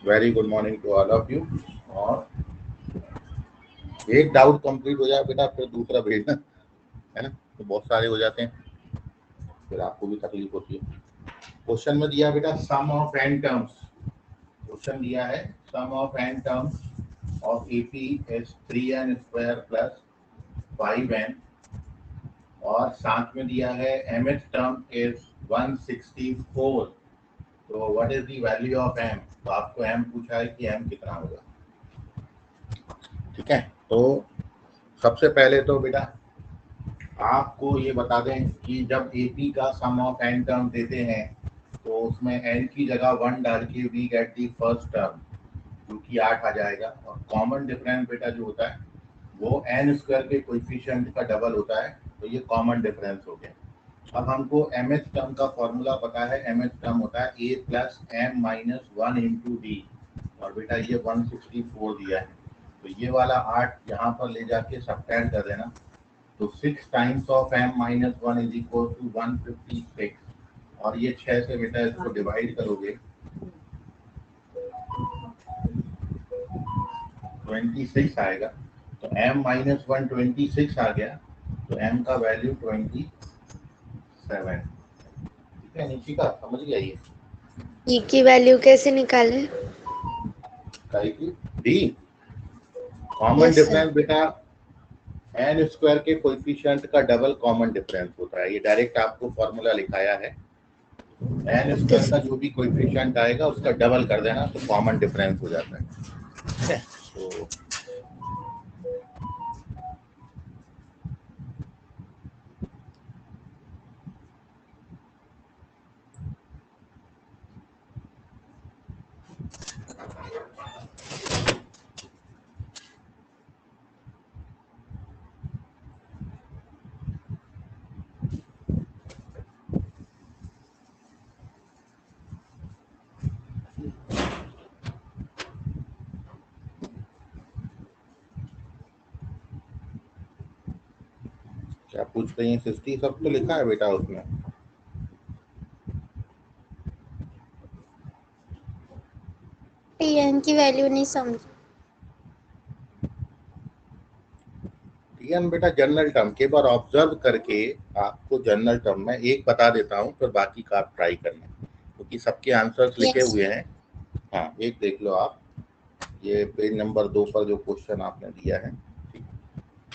Very good morning to all of you. और एक doubt complete हो जाए बेटा फिर दूसरा भेजना, है ना? तो बहुत सारे हो जाते हैं, फिर आपको भी तकलीफ होती है। क्वेश्चन में दिया बेटा sum of n terms, question दिया है sum of n terms of AP is 3n square plus 5n, और साथ में दिया है mth टर्म इज 164। तो what is the value of m? तो आपको m पूछा है कि m कितना होगा। ठीक है, तो सबसे पहले तो बेटा आपको ये बता दें कि जब एपी का सम ऑफ एन टर्म देते हैं तो उसमें एन की जगह 1 डाल के we get the first term जो कि 8 आ जाएगा, और कॉमन डिफरेंस बेटा जो होता है वो एन स्क्वायर के कोएफिशिएंट का डबल होता है, तो ये कॉमन डिफरेंस हो गया। अब हमको एम एच टर्म का फॉर्मूला पता है, एम एच टर्म होता है a plus m minus 1 into d, और बेटा ये 164 दिया है, तो ये वाला 8 यहाँ पर ले जाके सब्ट्रैक्ट कर देना, तो 6 times of m minus 1 is equal to 156, और ये 6 से बेटा इसको डिवाइड करोगे 26 आएगा, तो m माइनस 1 26 आ गया, तो m का वैल्यू 27। ठीक है निशिका, समझ गया ये? ई की वैल्यू कैसे निकालें? D common Yes, sir. Difference बेटा एन स्क्वायर के कोएफिशिएंट का डबल कॉमन डिफरेंस होता है, ये डायरेक्ट आपको फॉर्मूला लिखाया है। एन स्क्वायर का जो भी कोएफिशिएंट आएगा उसका डबल कर देना तो कॉमन डिफरेंस हो जाता है। ठीक है, तो क्या पूछ रही है सृष्टि? सब तो लिखा है बेटा उसमें। टीएन की वैल्यू नहीं समझ। टीएन बेटा जनरल टर्म, के बार ऑब्जर्व करके आपको जनरल टर्म में एक बता देता हूँ, फिर बाकी का आप ट्राई करना, क्योंकि सबके आंसर्स लिखे Yes. हुए हैं। हाँ, एक देख लो आप, ये पेज नंबर 2 पर जो क्वेश्चन आपने दिया है, ठीक,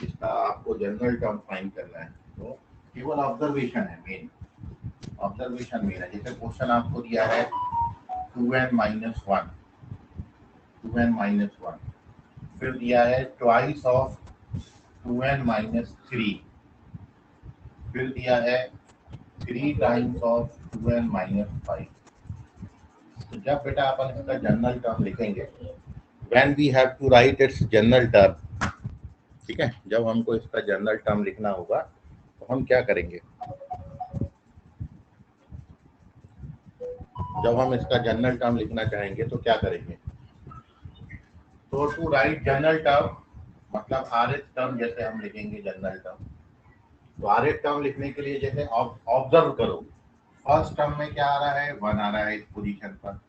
इसका आपको जनरल टर्म फाइंड करना है, तो केवल ऑब्जर्वेशन है मेन, ऑब्जर्वेशन मेन है। जैसे क्वेश्चन आपको दिया है 2n माइनस 1, 2n माइनस 1, फिर दिया है ट्वाइस ऑफ 2n माइनस 3, फिर दिया है 3 टाइम्स ऑफ 2n माइनस 5। तो जब बेटा अपन इसका जनरल टर्म लिखेंगे, when we have to write its general term, ठीक है, जब हमको इसका जनरल टर्म लिखना होगा तो हम क्या करेंगे, जब हम इसका जनरल टर्म लिखना चाहेंगे तो क्या करेंगे, तो टू राइट जनरल टर्म मतलब आर एच टर्म जैसे हम लिखेंगे जनरल टर्म, तो आर एच टर्म लिखने के लिए जैसे ऑब्जर्व करो, फर्स्ट टर्म में क्या आ रहा है, 1 आ रहा है इस पोजीशन पर,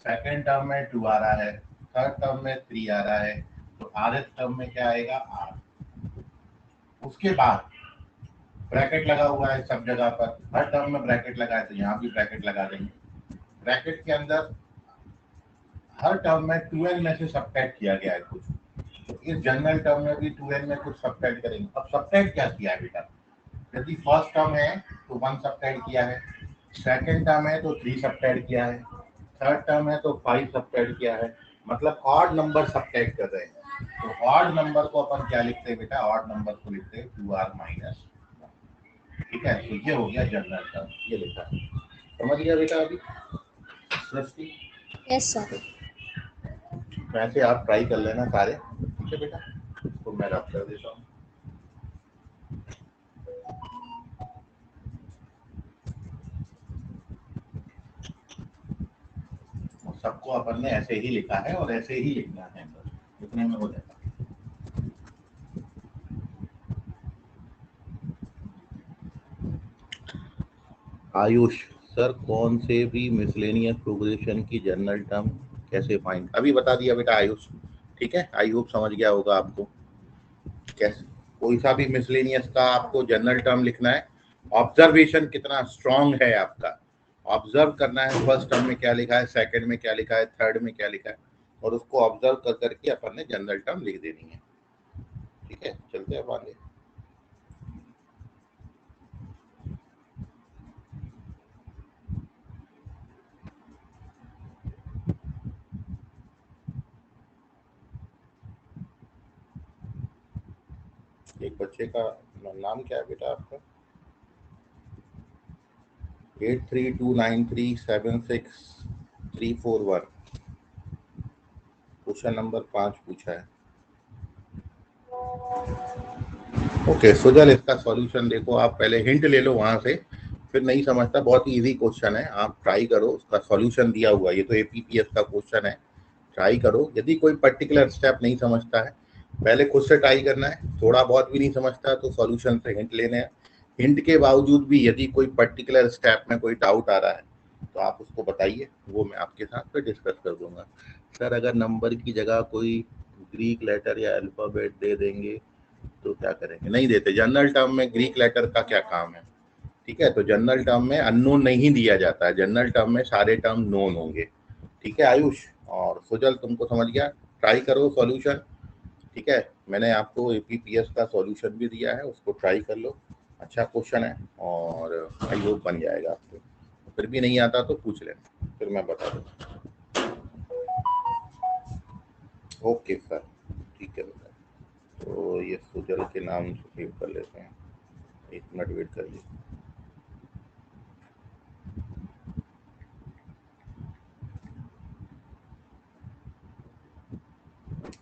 सेकंड टर्म में 2 आ रहा है, थर्ड टर्म में 3 आ रहा है, तो आर एच टर्म में क्या आएगा, आर। उसके बाद ब्रैकेट लगा हुआ है सब जगह पर, हर टर्म में ब्रैकेट लगा है तो यहाँ भी ब्रैकेट लगा देंगे। ब्रैकेट के अंदर हर टर्म में 2n में से सब्ट्रैक्ट किया गया है कुछ, तो इस जनरल टर्म में भी 2n में कुछ सब्ट्रैक्ट करेंगे। अब सब्ट्रैक्ट क्या किया है बेटा, यदि फर्स्ट टर्म है तो 1 सब्ट्रैक्ट किया है, सेकंड टर्म है तो 3 सब्ट्रैक्ट किया है, थर्ड टर्म है तो 5 सब्ट्रैक्ट किया है, मतलब ऑड नंबर सब्ट्रैक्ट कर रहे हैं। तो ऑड नंबर को अपन क्या लिखते हैं बेटा, ऑड नंबर को लिखते हैं 2r माइनस। ठीक है, तो ये हो गया जनरल टर्म, ये लिखा है, समझ गया बेटा अभी सृष्टि? Yes, sir. वैसे आप ट्राई कर लेना सारे, ठीक है बेटा, इसको मैं रब कर देता हूँ। सबको अपन ने ऐसे ही लिखा है और ऐसे ही लिखना है, बस लिखने में हो जाता है। आयुष सर, कौन से भी मिसलेनियस प्रोग्रेशन की जनरल टर्म कैसे फाइंड, अभी बता दिया बेटा आयुष, ठीक है। आई होप समझ गया होगा आपको। कैसे कोई सा भी मिसलेनियस का आपको जनरल टर्म लिखना है, ऑब्जर्वेशन कितना स्ट्रांग है आपका, ऑब्जर्व करना है फर्स्ट टर्म में क्या लिखा है, सेकंड में क्या लिखा है, थर्ड में क्या लिखा है, और उसको ऑब्जर्व कर करके अपन ने जनरल टर्म लिख देनी है। ठीक है, चलते हैं आगे। एक बच्चे का नाम क्या है बेटा आपका? 8329376341, क्वेश्चन नंबर 5 पूछा है। ओके सुजल, इसका सॉल्यूशन देखो, आप पहले हिंट ले लो वहां से, फिर नहीं समझता, बहुत ही इजी क्वेश्चन है, आप ट्राई करो, उसका सॉल्यूशन दिया हुआ है, ये तो एपीपीएस का क्वेश्चन है, ट्राई करो। यदि कोई पर्टिकुलर स्टेप नहीं समझता है, पहले खुद से ट्राई करना है, थोड़ा बहुत भी नहीं समझता तो सॉल्यूशन से हिंट लेने हैं। हिंट के बावजूद भी यदि कोई पर्टिकुलर स्टेप में कोई डाउट आ रहा है तो आप उसको बताइए, वो मैं आपके साथ फिर डिस्कस कर दूंगा। सर अगर नंबर की जगह कोई ग्रीक लेटर या अल्फाबेट दे देंगे तो क्या करेंगे? नहीं देते, जनरल टर्म में ग्रीक लेटर का क्या काम है, ठीक है। तो जनरल टर्म में अननोन नहीं दिया जाता है, जनरल टर्म में सारे टर्म नोन होंगे, ठीक है आयुष। और सुजल तुमको समझ गया, ट्राई करो सॉल्यूशन, ठीक है। मैंने आपको एपीपीएस का सॉल्यूशन भी दिया है, उसको ट्राई कर लो, अच्छा क्वेश्चन है और आई होप बन जाएगा आपको। फिर भी नहीं आता तो पूछ लेना, फिर मैं बता दूँ। ओके सर, ठीक है बेटा, तो ये सुजल के नाम से सेव कर लेते हैं, एक मिनट वेट करिए।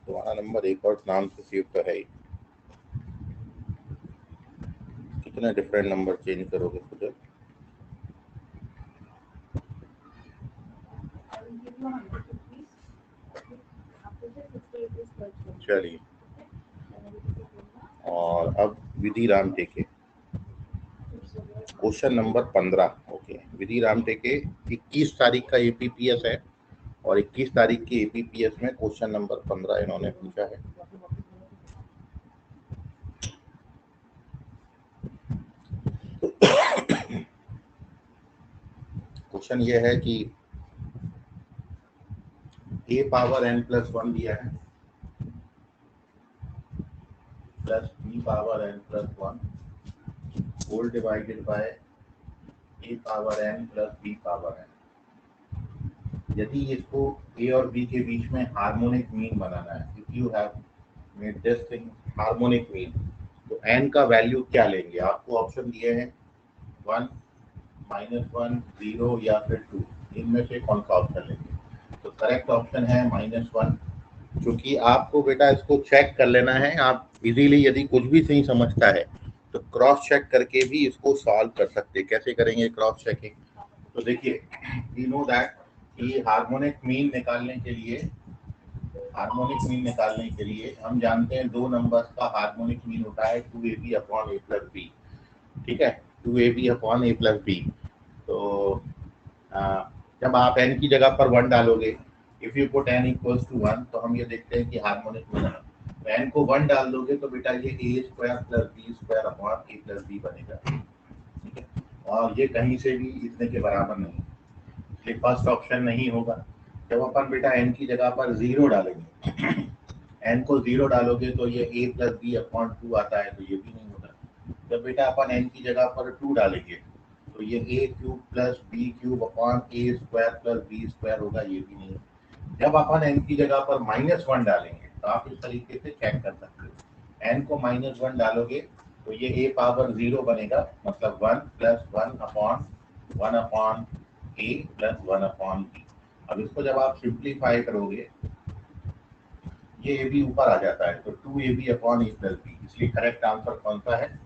तुम्हारा नंबर एक और नाम से सेव तो है ही, कितने डिफरेंट नंबर चेंज करोगे सुजल? चलिए, और अब विधि राम टेके, क्वेश्चन नंबर 15। ओके, विधि राम टेके 21 तारीख का एपीपीएस है, और 21 तारीख के एपीपीएस में क्वेश्चन नंबर 15 इन्होंने पूछा है। क्वेश्चन ये है कि a पावर n प्लस 1 दिया है, plus b power n plus 1 whole divided by a power n plus b power n। यदि इसको a और b के बीच में हार्मोनिक मीन बनाना है, if you have made this thing harmonic mean, तो n का वैल्यू क्या लेंगे? आपको ऑप्शन दिए हैं 1, -1, 0 या फिर 2, इनमें से कौन सा ऑप्शन लेंगे? तो करेक्ट ऑप्शन है -1, क्योंकि आपको बेटा इसको चेक कर लेना है, आप इजीली यदि कुछ भी नहीं समझता है तो क्रॉस चेक करके भी इसको सॉल्व कर सकते हैं। कैसे करेंगे क्रॉस चेकिंग? तो देखिए, वी नो दैट कि हार्मोनिक मीन निकालने के लिए हम जानते हैं दो नंबर्स का हार्मोनिक मीन होता है 2ab upon a plus b, ठीक है, 2ab upon a plus b। तो जब आप n की जगह पर 1 डालोगे, if you put n equals to 1, तो हम ये देखते हैं कि हार्मोनिक मीन है, तो n को 1 डाल दोगे तो बेटा ये a square plus b square upon a plus b बनेगा, ठीक है। और ये कहीं से भी इतने के बराबर नहीं, इसलिए फर्स्ट ऑप्शन नहीं होगा। जब अपन बेटा n की जगह पर 0 डालेंगे, n को 0 डालोगे तो ये a प्लस बी अपॉन 2 आता है, तो ये भी नहीं होगा। जब बेटा अपन n की जगह पर 2 डालेंगे तो ये a cube plus b cube upon a square plus b square होगा, ये भी नहीं। जब अपन n की जगह पर -1 डालेंगे तो आप इस तरीके से चेक कर सकते हो, n को -1 डालोगे तो ये a पावर 0 बनेगा, मतलब 1 plus 1 upon 1 upon a plus 1 upon b। अब इसको जब आप सिंप्लीफाई करोगे, ये ए बी ऊपर आ जाता है, तो 2ab अपॉन ए प्लस बी, इसलिए करेक्ट आंसर कौन सा है?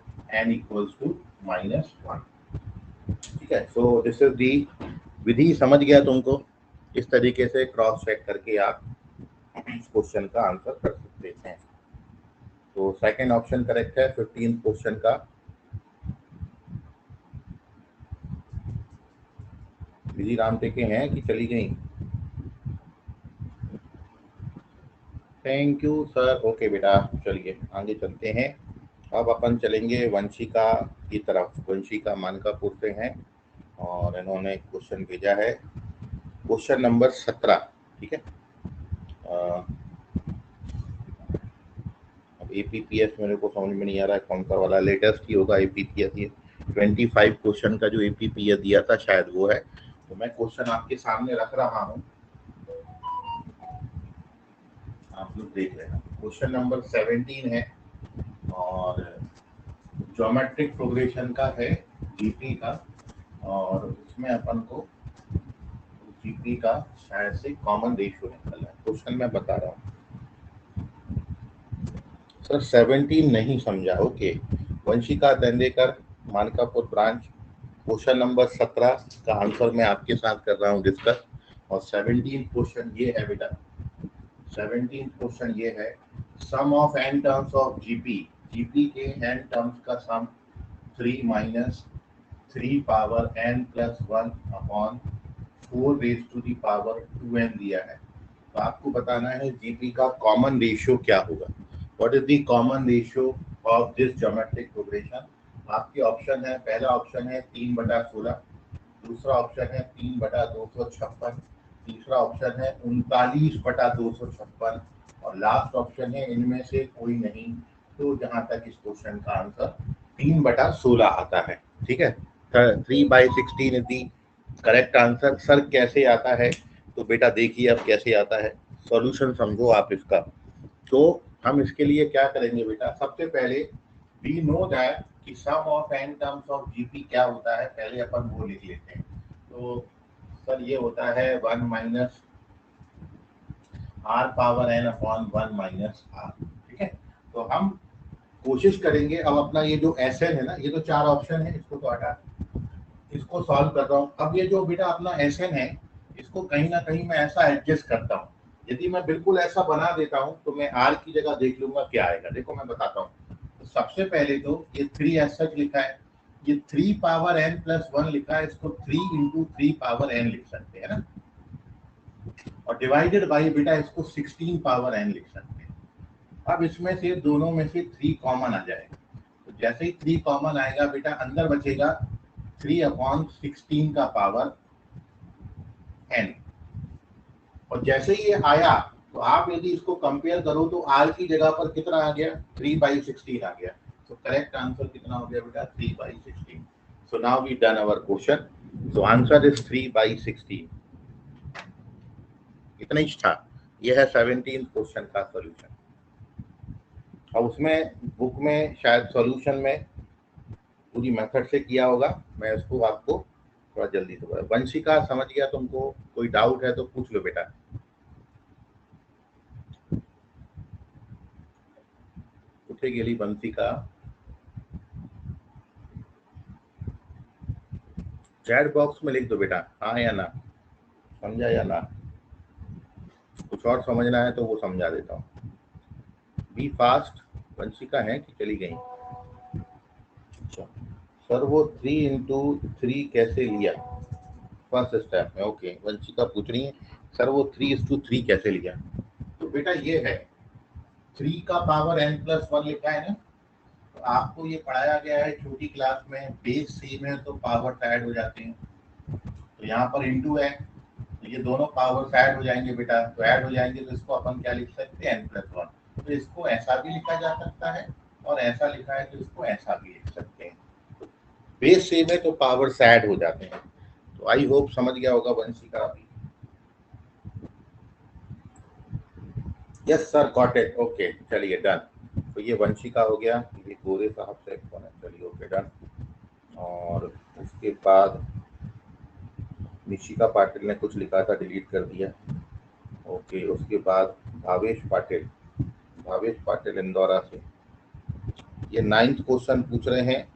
n इक्वल्स टू -1, ठीक है। सो दिस इज दी विधि, समझ गया तुमको? इस तरीके से क्रॉस चेक करके आप इस क्वेश्चन का आंसर कर सकते हैं। तो सेकंड ऑप्शन करेक्ट है 15 क्वेश्चन का। विधि राम टेके हैं कि चली गई? Thank you sir. ओके बेटा, चलिए आगे चलते हैं। अब अपन चलेंगे वंशिका की तरफ। वंशिका मानकापुर से हैं और इन्होंने क्वेश्चन भेजा है, क्वेश्चन नंबर 17। ठीक है, अब एपीपीएस मेरे को समझ में नहीं आ रहा है कौन सा वाला लेटेस्ट ही होगा एपीपीएस। ये 25 क्वेश्चन का जो एपीपीएस दिया था शायद वो है। तो मैं क्वेश्चन आपके सामने रख रहा हूँ, आप लोग देख रहे हैं। क्वेश्चन नंबर 17 है और ज्योमेट्रिक प्रोग्रेशन का है, जीपी का, और उसमें अपन को जीपी का शायद से कॉमन रेशियो निकालना है। क्वेश्चन मैं बता रहा हूँ सर। 17 नहीं समझा? Okay. Vanshika Dandekar, Mankapur branch. Question number 17 का आंसर मैं आपके साथ कर रहा हूँ डिस्कस। और 17 क्वेश्चन ये है बेटा, 17 क्वेश्चन ये है, sum of n terms of GP. GP के n टर्म्स का sum 3 minus 3 power n plus 1 upon 4 raise to the power 2n दिया है। तो आपको बताना है जीपी का कॉमन रेशियो क्या होगा। What is the common ratio of this geometric progression? आपके ऑप्शन है, पहला ऑप्शन है 3/16, दूसरा ऑप्शन है 3/256, तीसरा ऑप्शन है 39/256 और लास्ट ऑप्शन है इनमें से कोई नहीं। तो जहां तक इस क्वेश्चन का आंसर 3/16 आता है। ठीक है, 3/16 is the correct answer. Sir कैसे आता है? तो बेटा देखिए अब कैसे आता है, सॉल्यूशन समझो आप इसका। तो हम इसके लिए क्या करेंगे बेटा, सबसे पहले वी नो दैट कि sum of n terms of GP क्या होता है, पहले अपन वो लिख लेते हैं। तो सर ये होता है 1 minus r power n upon 1 minus r। ठीक है, तो हम कोशिश करेंगे अब अपना ये जो Sn है ना, ये तो 4 ऑप्शन है, इसको तो हटा, इसको सॉल्व कर रहा हूँ। अब ये जो बेटा अपना Sn है, इसको कहीं ना कहीं मैं ऐसा एडजस्ट करता हूँ। यदि मैं बिल्कुल ऐसा बना देता हूँ तो मैं r की जगह देख लूंगा क्या आएगा। देखो मैं बताता हूँ। तो सबसे पहले तो ये 3 एज सच लिखा है, ये 3 पावर n प्लस 1 लिखा है, इसको 3 इंटू 3 पावर n लिख सकते हैं ना, और डिवाइडेड बाई बेटा इसको 16 पावर n लिख सकते हैं। अब इसमें से दोनों में से 3 कॉमन आ जाएगा। तो जैसे ही 3 कॉमन आएगा बेटा अंदर बचेगा 3/16 का पावर n। और जैसे ही ये आया तो आप यदि इसको कंपेयर करो तो r की जगह पर कितना आ गया, 3/16 आ गया। तो करेक्ट आंसर कितना हो गया बेटा, 3/16। So now we done our question. So answer is 3/16। इतना ही था। यह है 17 क्वेश्चन का सॉल्यूशन। और उसमें बुक में शायद सॉल्यूशन में पूरी मेथड से किया होगा, मैं इसको आपको थोड़ा जल्दी से बता। वंशिका समझ गया? तुमको कोई डाउट है तो पूछ लो बेटा। उठे गेली वंशिका? चैट बॉक्स में लिख दो बेटा हाँ या ना, समझा या ना। कुछ और समझना है तो वो समझा देता हूँ। B fast. वंशिका है कि चली गई? अच्छा सर वो 3 इंटू 3 कैसे लिया फर्स्ट स्टेप में? ओके, वंशिका पूछ रही है सर वो 3:3 कैसे लिया। तो बेटा ये है 3 का पावर n प्लस 1 लिखा है ना, तो आपको ये पढ़ाया गया है छोटी क्लास में, बेस सेम है तो पावर ऐड हो जाते हैं। तो यहाँ पर इंटू है तो ये दोनों पावर ऐड हो जाएंगे बेटा, तो ऐड हो जाएंगे तो इसको अपन क्या लिख सकते हैं, n प्लस 1। तो इसको ऐसा भी लिखा जा सकता है और ऐसा लिखा है तो इसको ऐसा भी लिख सकते हैं। बेस सेम है तो पावर ऐड हो जाते हैं। तो आई होप समझ गया होगा वंशिका अभी। Yes sir got it. Okay चलिए डन। तो ये वंशिका हो गया, ये गोरे साहब से कौन है, चलिए ओके डन। और उसके बाद निशिका पाटिल ने कुछ लिखा था डिलीट कर दिया। ओके, उसके बाद भावेश पाटिल, भावेश पाटिल इंदौरा से, ये 9th क्वेश्चन पूछ रहे हैं।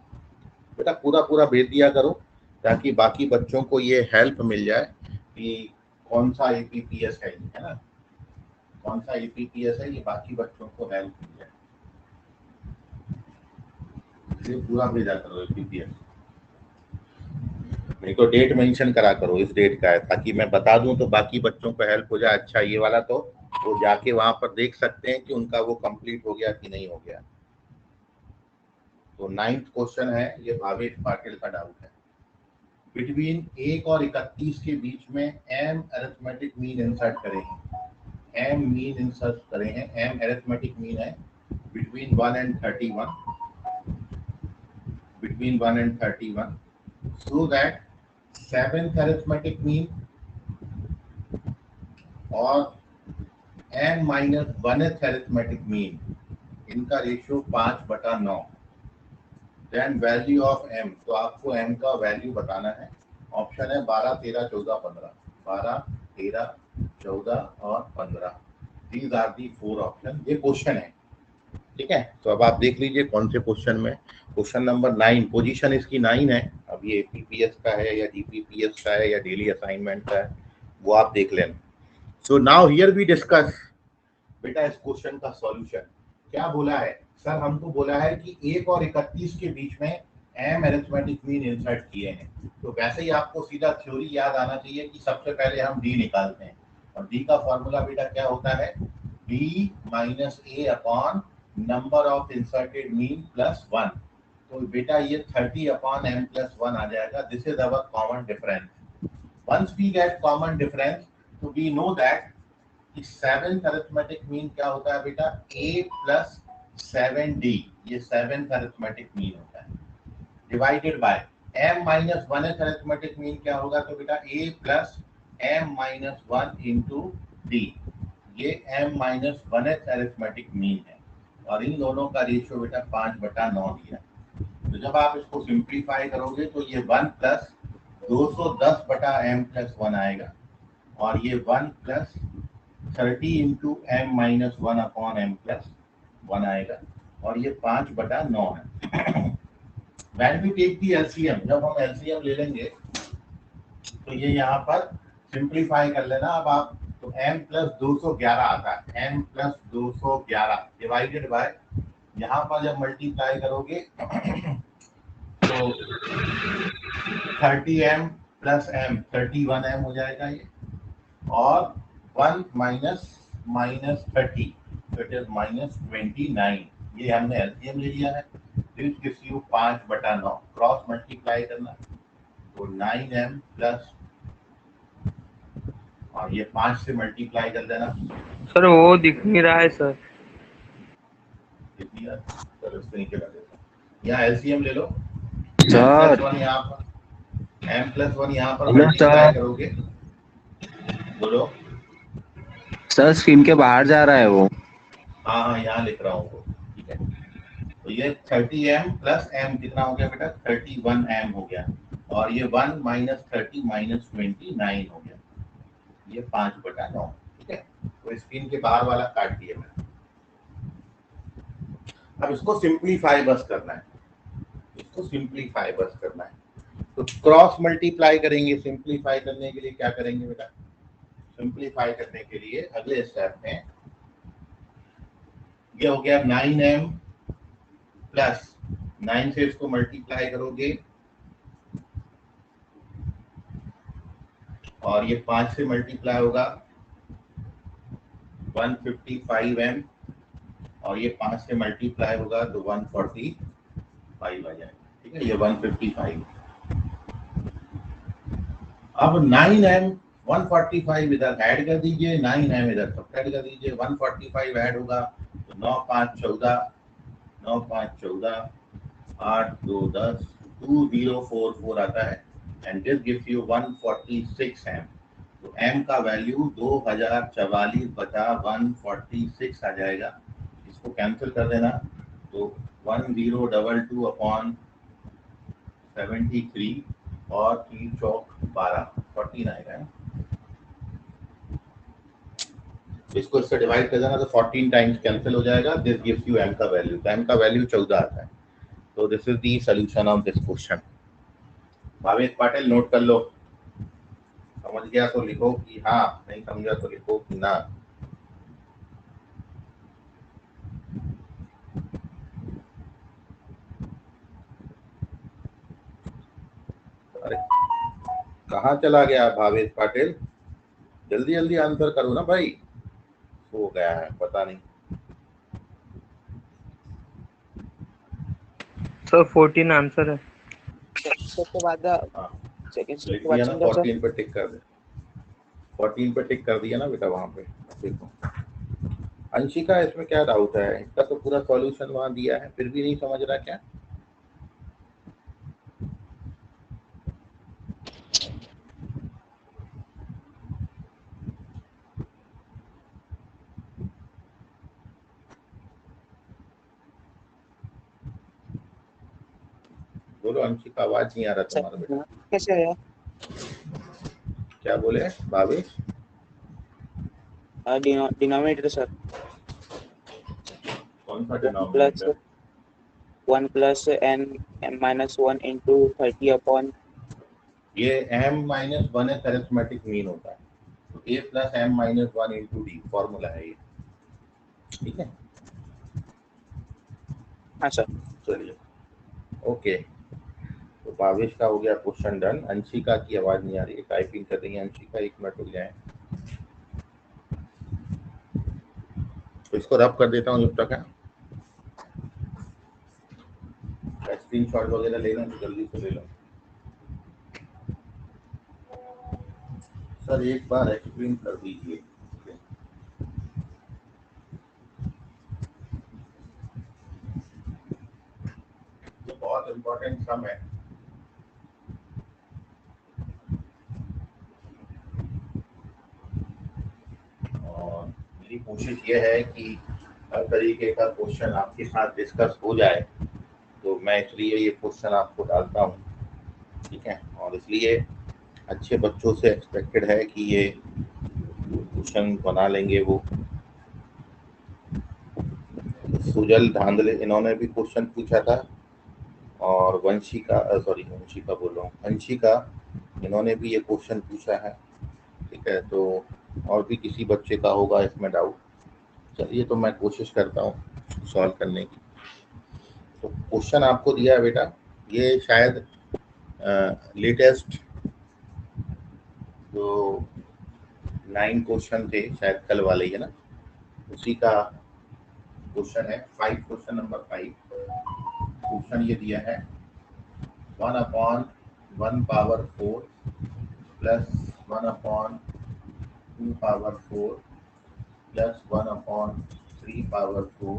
बेटा पूरा पूरा भेज दिया करो ताकि बाकी बच्चों को ये हेल्प मिल जाए कि कौन सा एपीपीएस है ना, कौन सा एपीपीएस है, ये बाकी बच्चों को हेल्प मिल जाए। ये पूरा भेजा करो एपीपीएस, नहीं तो डेट मेंशन करा करो इस डेट का है, ताकि मैं बता दूं तो बाकी बच्चों को हेल्प हो जाए। अच्छा ये वाला तो वो जाके वहां पर देख सकते हैं कि उनका वो कंप्लीट हो गया कि नहीं हो गया। तो 9th क्वेश्चन है, ये भावेश पाटिल का डाउट है। बिटवीन 1 और 31 के बीच में एम अरिथमेटिक मीन इंसर्ट करेंगे। एम मीन इंसर्ट करेंगे, एम अरिथमेटिक मीन है between 1 and 31, between 1 and 31, so that 7th arithmetic mean और m minus 1th arithmetic mean, इनका ratio 5/9। Then value of m, तो आपको m का वैल्यू बताना है। ऑप्शन है 12, 13, 14, 15। 12, 13, 14 और 15। These are the 4 option. ये क्वेश्चन है, ठीक है। तो अब आप देख लीजिए कौन से क्वेश्चन में। क्वेश्चन नंबर 9, पोजीशन इसकी 9 है। अब ये पीपीएस का है या डीपीपीएस का है या डेली असाइनमेंट का है, वो आप देख लें। So now here we discuss बेटा इस क्वेश्चन का सॉल्यूशन। क्या बोला है सर? हमको बोला है कि 1 और 31 के बीच में एम अरिथमेटिक मीन इंसर्ट किए हैं। तो वैसे ही आपको सीधा थ्योरी याद आना चाहिए कि सबसे पहले हम डी निकालते हैं, और डी का फॉर्मूला बेटा क्या होता है? D minus A upon number of inserted mean plus 1। तो बेटा ये 30 अपॉन m प्लस 1 आ जाएगा। This is our common difference. Once we get common difference, तो वी नो दैट कि 7th अरिथमेटिक मीन क्या होता है बेटा? a प्लस 7d, ये 7th अरिथमेटिक मीन होता है, divided by m minus 1th arithmetic mean क्या होगा? तो बेटा a plus m minus 1 into d, ये m minus 1th arithmetic mean है, और इन दोनों का रेशियो बेटा 5/9 दिया। तो जब आप इसको सिंप्लीफाई करोगे तो ये 1 प्लस 210/m प्लस 1 आएगा, और ये 1 plus 30 into m minus 1 upon m plus 1 आएगा, और ये 5/9 है। When we take the LCM, जब हम LCM ले लेंगे तो ये यहाँ पर सिंप्लीफाई कर लेना। अब आप तो m प्लस 211 आता है, m प्लस 211 डिवाइडेड बाय, यहाँ पर जब मल्टीप्लाई करोगे तो 30m प्लस m 31m हो जाएगा ये, और 1 माइनस माइनस 30, तो इट इज माइनस 29। ये हमने एलसीएम ले लिया है। This gives you 5/9। Cross multiply करना, तो 9m प्लस, और ये 5 से मल्टीप्लाई कर देना। सर वो दिख नहीं रहा है सर। कितनी है? चलो इसको नीचे कर देता हूँ। यहाँ एलसीएम ले लो। सर m+1 यहाँ पर, m+1 यहाँ पर हेलो मल्टीप्लाई सर। करोगे, बोलो। सर स्क्रीन के बाहर जा रहा है वो। हाँ हाँ, यहाँ लिख रहा हूँ वो, ठीक है। तो ये 30m प्लस m कितना हो गया बेटा? 31m हो गया, और ये 1 माइनस 30 माइनस 29 हो गया, ये 5/9, ठीक है। तो स्क्रीन के बाहर वाला काट दिया मैंने। अब इसको सिंप्लीफाई बस करना है, इसको सिंप्लीफाई बस करना है। तो क्रॉस मल्टीप्लाई करेंगे। सिंप्लीफाई करने के लिए क्या करेंगे बेटा? सिंप्लीफाई करने के लिए अगले स्टेप में ये हो गया 9m प्लस 9 से इसको मल्टीप्लाई करोगे, और ये 5 से मल्टीप्लाई होगा 155m, और ये 5 से मल्टीप्लाई होगा तो 145 आ जाएगा, ठीक है। ये 155। अब 9m 145 इधर ऐड कर दीजिए, 9m इधर सब्ट्रैक्ट कर दीजिए। 145 ऐड होगा तो 9 5 14, 9 5 14, 8 2 10, 2044 आता है, and this gives you 146m। तो m का वैल्यू 2044/146 आ जाएगा। इसको कैंसिल कर देना, तो 1022 अपॉन 73, और 3 चौक 12, 14 आएगा। इसको इससे डिवाइड कर देना तो 14 टाइम्स कैंसिल हो जाएगा। दिस गिव्स यू m का वैल्यू, तो m का वैल्यू 14 आता है। तो this is the solution of this question. Bhavesh Patil note कर लो, समझ गया तो लिखो कि हाँ, नहीं समझा तो लिखो कि ना। अरे कहाँ चला गया भावेश पाटिल? जल्दी जल्दी आंसर करो ना भाई। हो गया है, पता नहीं। सर 14 आंसर है। स्टेप के बाद हाँ सेकंड स्टेप लिख के बाद दिया ना, चेंज हो सर। 14 पे टिक कर दे, 14 पे टिक कर दिया ना बेटा वहाँ पे। देखो अंशिका, इसमें क्या डाउट है? इसका तो पूरा सॉल्यूशन वहाँ दिया है, फिर भी नहीं समझ रहा क्या? बोलो अंशिका, आवाज नहीं आ रहा तुम्हारा बेटा। कैसे है? क्या बोले भावेश? डिनोमिनेटर सर, कौन सा 1 प्लस n -1 इंटू 30 अपॉन। ये m-1 है, अरिथमेटिक मीन होता है, तो a plus m-1 into D formula है ये, ठीक है। हाँ सर। चलिए ओके, तो भावेश का हो गया क्वेश्चन डन। अंशिका की आवाज नहीं आ रही है, टाइपिंग कर रही है अंशिका, 1 मिनट रुक जाए। तो इसको रब कर देता हूँ जब तक है, स्क्रीन शॉट वगैरह लेना तो जल्दी से ले लो। सर एक बार एक्सप्लेन कर दीजिए। ये बहुत इम्पोर्टेंट सम है, और मेरी कोशिश ये है कि हर तरीके का क्वेश्चन आपके साथ डिस्कस हो जाए, तो मैं इसलिए ये क्वेश्चन आपको डालता हूँ, ठीक है। और इसलिए अच्छे बच्चों से एक्सपेक्टेड है कि ये क्वेश्चन बना लेंगे। वो सुजल धांधले, इन्होंने भी क्वेश्चन पूछा था, और वंशिका, सॉरी वंशिका बोल रहा हूँ, अंशिका, इन्होंने भी ये क्वेश्चन पूछा है, ठीक है। तो और भी किसी बच्चे का होगा इसमें डाउट, चलिए तो मैं कोशिश करता हूँ सॉल्व करने की। तो क्वेश्चन आपको दिया है बेटा, ये शायद लेटेस्ट जो 9 क्वेश्चन थे शायद कल वाले ही है ना, उसी का क्वेश्चन है। 5, क्वेश्चन नंबर 5। क्वेश्चन ये दिया है 1/1 power 4 plus 1/2 power 4 plus 1/3 power 4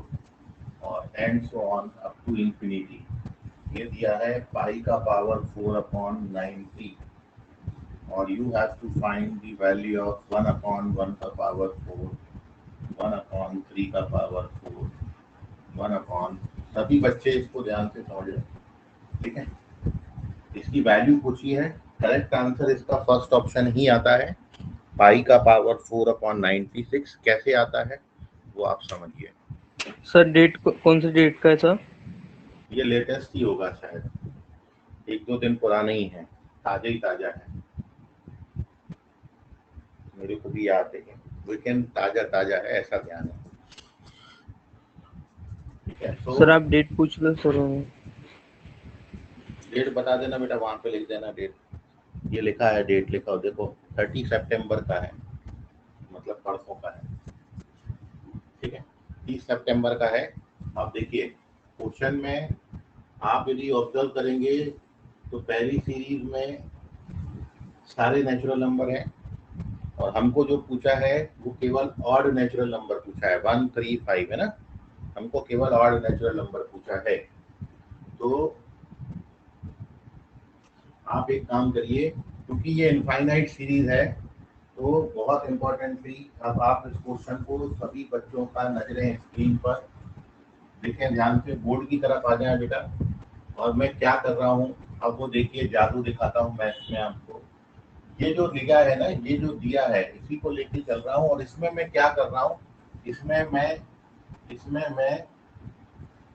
और and so on up to infinity. ये दिया है पाई का पावर 4/90, और you have to find the value of 1/1 का पावर 4, 1/3 का पावर 4, 1/, सभी बच्चे इसको ध्यान से समझ रहे, ठीक है। इसकी वैल्यू पूछी है, करेक्ट आंसर इसका फर्स्ट ऑप्शन ही आता है, पाई का पावर 4/96। कैसे आता है वो आप समझिए। सर डेट कौन सी डेट का है सर? ये लेटेस्ट ही होगा शायद, 1-2 दिन पुराना ही है, ताजा ही ताजा है, मेरे को भी याद है, लेकिन ताजा ताजा है ऐसा ध्यान है, ठीक है। तो सर आप डेट पूछ लो सर। डेट बता देना बेटा, वहां पे लिख देना डेट। ये लिखा है, डेट लिखा हो, देखो 30 सितंबर का है, मतलब परसों का है, ठीक है, 30 सितंबर का है। अब देखिए क्वेश्चन में आप यदि ऑब्जर्व करेंगे तो पहली सीरीज में सारे नेचुरल नंबर हैं, और हमको जो पूछा है वो केवल ऑड नेचुरल नंबर पूछा है, 1, 3, 5 है ना, हमको केवल ऑड नेचुरल नंबर पूछा है। तो आप एक काम करिए, क्योंकि ये इनफाइनाइट सीरीज है, तो बहुत इम्पोर्टेंटली अब आप इस क्वेश्चन को सभी बच्चों का नजरें स्क्रीन पर देखें, ध्यान से बोर्ड की तरफ आ जाए बेटा। और मैं क्या कर रहा हूँ अब वो देखिए, जादू दिखाता हूँ मैं इसमें आपको। ये जो लिखा है ना, ये जो दिया है इसी को लेके चल रहा हूँ, और इसमें मैं क्या कर रहा हूँ, इसमें मैं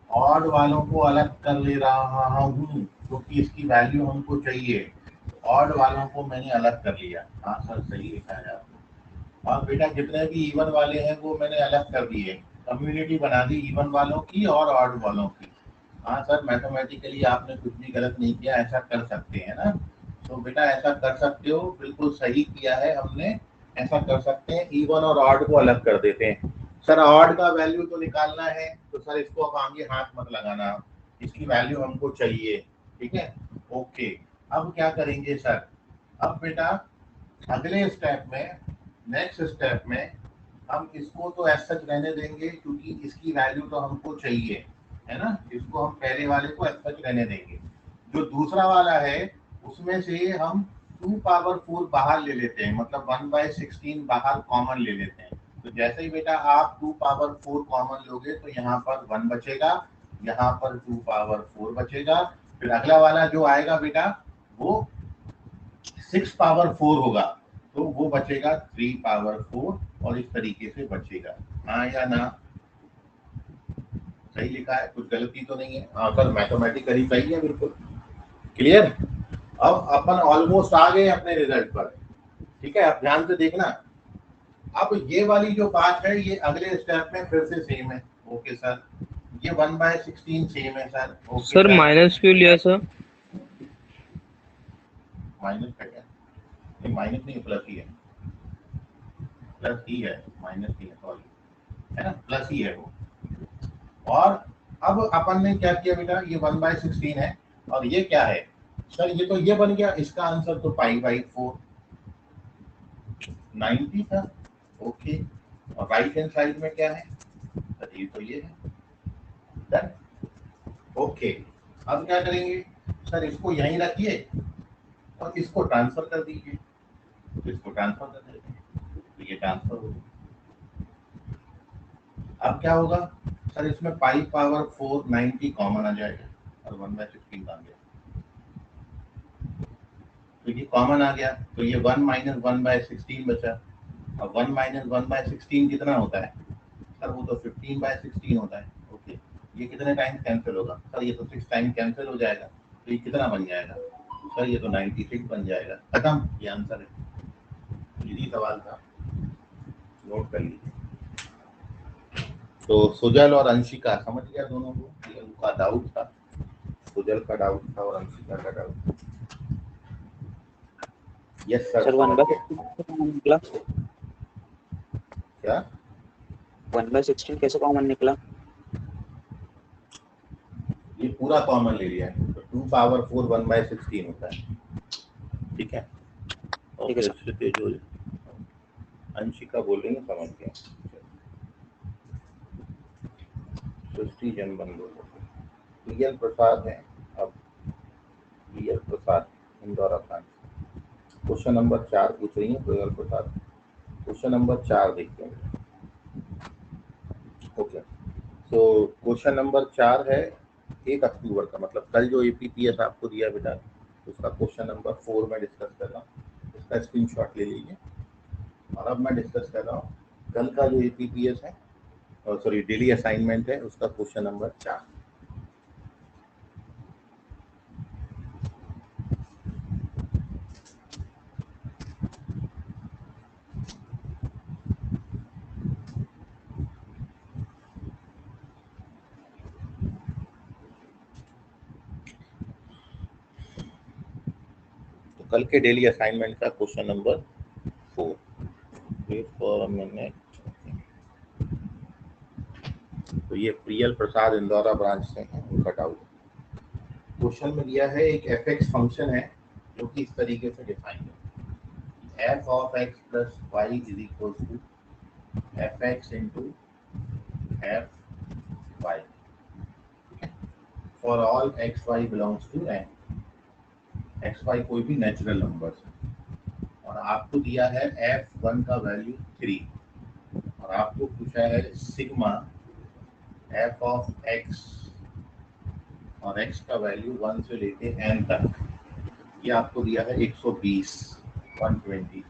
ऑड वालों को अलग कर ले रहा हूँ, क्योंकि इसकी वैल्यू हमको चाहिए। ऑड वालों को मैंने अलग कर लिया। हाँ सर सही लिखा है आपने। और बेटा जितने भी इवन वाले हैं वो मैंने अलग कर दिए, कम्युनिटी बना दी इवन वालों की और ऑड वालों की। हाँ सर मैथमेटिकली आपने कुछ भी गलत नहीं किया, ऐसा कर सकते हैं ना, तो बेटा ऐसा कर सकते हो, बिल्कुल सही किया है हमने, ऐसा कर सकते हैं, इवन और ऑड को अलग कर देते हैं। सर ऑड का वैल्यू तो निकालना है, तो सर इसको अब आगे हाथ मत लगाना, इसकी वैल्यू हमको चाहिए, ठीक है। ओके, अब क्या करेंगे सर, अब बेटा अगले स्टेप में, नेक्स्ट स्टेप में हम इसको तो ऐसा रहने देंगे क्योंकि इसकी वैल्यू तो हमको चाहिए, है ना, इसको हम पहले वाले को ऐसा रहने देंगे। जो दूसरा वाला है उसमें से हम 2 पावर 4 बाहर ले लेते हैं, मतलब 1/16 बाहर कॉमन ले लेते हैं। तो जैसे ही बेटा आप 2 पावर 4 कॉमन लोगे तो यहाँ पर 1 बचेगा, यहाँ पर 2 पावर 4 बचेगा, फिर अगला वाला जो आएगा बेटा वो 6 पावर 4 होगा, तो वो बचेगा 3 पावर 4 और इस तरीके से बचेगा। हाँ या ना? सही लिखा है, कुछ गलती तो नहीं है? हाँ सर, मैथमेटिकली सही है, बिल्कुल क्लियर। अब अपन ऑलमोस्ट आ गए अपने रिजल्ट पर, ठीक है। अब ध्यान से देखना, अब ये वाली जो बात है ये अगले स्टेप में फिर से सेम है। ओके सर, ये 1/16 सेम है सर। ओके सर माइनस क्यों लिया सर? माइनस का क्या? नहीं माइनस नहीं, प्लस ही है, प्लस ही है, माइनस ही है, सॉरी, है ना, प्लस ही है वो। और अब अपन ने क्या किया बेटा, ये 1/16 है और ये क्या है सर, ये तो ये बन गया, इसका आंसर तो π/4 90 था। ओके, और राइट हैंड साइड में क्या है सर, ये तो ये है, डन। ओके, अब क्या करेंगे सर, इसको यहीं रखिए और इसको ट्रांसफर कर दीजिए, तो इसको ट्रांसफर कर देते हैं, तो ये ट्रांसफर होगा। अब क्या होगा सर, इसमें π/4 90 कॉमन आ जाएगा और 1/16 आ गया, तो ये कॉमन आ गया, तो ये 1 - 1/16 बचा। अब 1 - 1/16 कितना होता है सर, वो तो 15/16 होता है। ओके, ये कितने टाइम कैंसिल होगा सर, ये तो 6 टाइम कैंसिल हो जाएगा, तो ये कितना बन जाएगा सर, ये तो 96 बन जाएगा। खत्म, ये आंसर है। इजी सवाल था, नोट कर लीजिए। तो सुजल और अंशिका समझ गया दोनों को, ये उनका डाउट था, सुजल का डाउट था और अंशिका का डाउट था। यस सर, सर समझ गए। 1/16 निकला, क्या 1/16 कैसे कॉमन निकला? ये पूरा कॉमन ले लिया है, तो 2 पावर 4 1/16 होता है, ठीक है। और ठीक है फिर सर। से जो अंशिका बोल रही है समझ गया। सृष्टि जनबन बोलो, प्रियल प्रसाद है। अब प्रियल प्रसाद इंदौरा ब्रांच, क्वेश्चन नंबर 4 पूछ रही है प्रियल प्रसाद। क्वेश्चन नंबर 4 देखते हैं। ओके, तो क्वेश्चन नंबर 4 है 1 अक्टूबर का, मतलब कल जो एपीपीएस आपको दिया बेटा उसका क्वेश्चन नंबर 4 में डिस्कस कर रहा हूँ, इसका स्क्रीनशॉट ले लीजिए। और अब मैं डिस्कस कर रहा हूँ कल का जो एपीपीएस है, और सॉरी डेली असाइनमेंट है, उसका क्वेश्चन नंबर 4। तो कल के डेली असाइनमेंट का question number 4, wait for a minute. तो ये प्रियल प्रसाद इंदौरा ब्रांच से है, उनका डाउट। क्वेश्चन में दिया है एक एफ फंक्शन है जो कि इस तरीके से डिफाइन है, f of x plus y is equal to fx into fy for all xy belongs to n। xy कोई भी नेचुरल नंबर्स है, और आपको दिया है f1 का वैल्यू 3 और आपको पूछा है सिग्मा f of x और x का वैल्यू 1 से लेके n तक, ये आपको दिया है 120 120।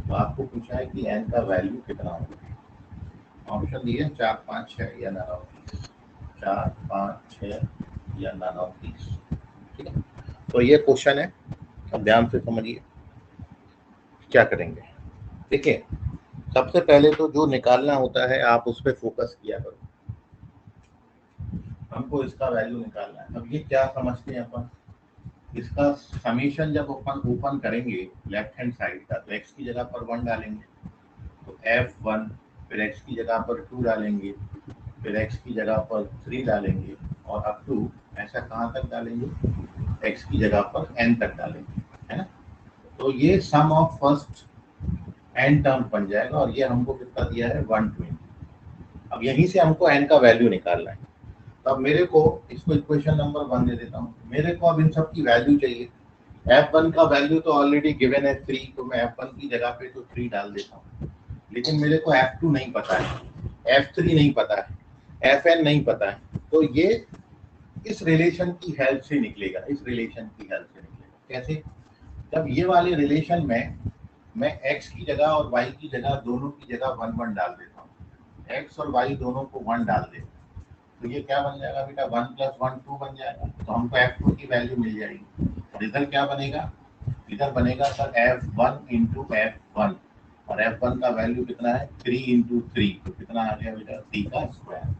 तो आपको पूछा है कि n का वैल्यू कितना होगा। ऑप्शन दिए 4 5 6 या 9 30, 4 5 6 या 9 30, ठीक है। तो ये क्वेश्चन है, अब ध्यान से समझिए क्या करेंगे। देखिए, सबसे पहले तो जो निकालना होता है आप उस पर फोकस किया करो, हमको इसका वैल्यू निकालना है। अब ये क्या समझते हैं अपन, इसका समीशन जब अपन ओपन करेंगे लेफ्ट हैंड साइड का, तो x की जगह पर 1 डालेंगे, F1, फिर x की जगह पर 2 डालेंगे, फिर x की जगह पर 3 डालेंगे और अप टू ऐसा कहाँ तक डालेंगे, x की जगह पर n तक डालेंगे, है ना। तो ये सम ऑफ फर्स्ट n टर्म बन जाएगा और ये हमको कितना दिया है 120। अब यहीं से हमको n का वैल्यू निकालना है। तो अब मेरे को इसको इक्वेशन नंबर 1 दे देता हूँ। मेरे को अब इन सब की वैल्यू चाहिए। F1 का वैल्यू तो ऑलरेडी गिवन है 3, तो मैं F1 की जगह पे तो 3 डाल देता हूँ। लेकिन मेरे को F2 नहीं पता है, F3 नहीं पता है, Fn नहीं पता है। तो ये इस रिलेशन की हेल्प से निकलेगा, इस रिलेशन की हेल्प से निकलेगा। कैसे? जब ये वाले रिलेशन में मैं x की जगह और y की जगह दोनों की जगह 1 1 डाल देता हूँ, x और y दोनों को 1 डाल दे, तो ये क्या बन जाएगा बेटा, 1 + 1 2 बन जाएगा। तो हमको F2 की वैल्यू मिल जाएगी और इधर क्या बनेगा, इधर बनेगा सर F1 × F1 और F1 का वैल्यू कितना है 3 × 3, तो कितना आ गया बेटा 3 का स्क्वायर।